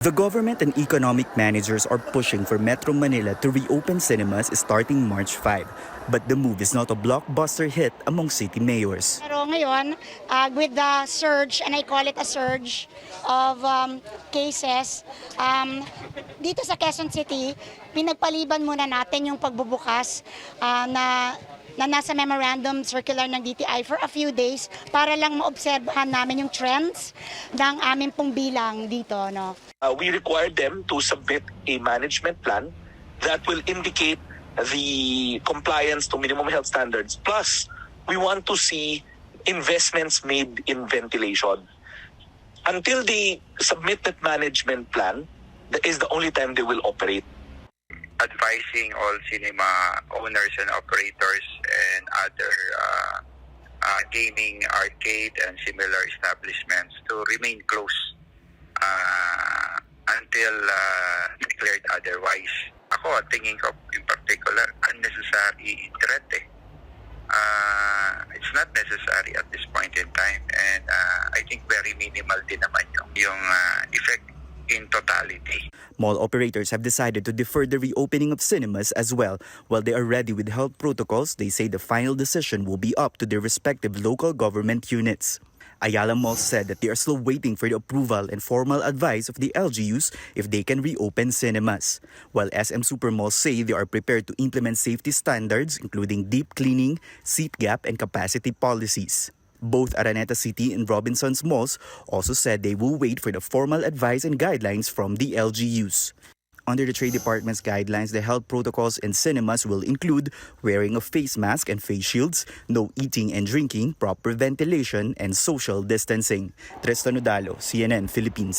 The government and economic managers are pushing for Metro Manila to reopen cinemas starting March 5. But the move is not a blockbuster hit among city mayors. Pero ngayon, with the surge, and I call it a surge of cases, dito sa Quezon City, pinagpaliban muna natin yung pagbubukas na nasa memorandum circular ng DTI for a few days para lang maobserbahan namin yung trends ng aming pong bilang dito. No? We require them to submit a management plan that will indicate the compliance to minimum health standards. Plus, we want to see investments made in ventilation. Until they submit that management plan, that is the only time they will operate. Advising all cinema owners and operators and other gaming, arcade, and similar establishments to remain closed until declared otherwise. Ako, tingin ko in particular, unnecessary threat eh. It's not necessary at this point in time, and I think very minimal din naman yung effect in totality. Mall operators have decided to defer the reopening of cinemas as well. While they are ready with health protocols, they say the final decision will be up to their respective local government units. Ayala Mall said that they are still waiting for the approval and formal advice of the LGUs if they can reopen cinemas. While SM Supermalls say they are prepared to implement safety standards including deep cleaning, seat gap, and capacity policies. Both Araneta City and Robinsons Malls also said they will wait for the formal advice and guidelines from the LGUs. Under the Trade Department's guidelines, the health protocols in cinemas will include wearing of face mask and face shields, no eating and drinking, proper ventilation, and social distancing. Tristan Nodalo, CNN Philippines.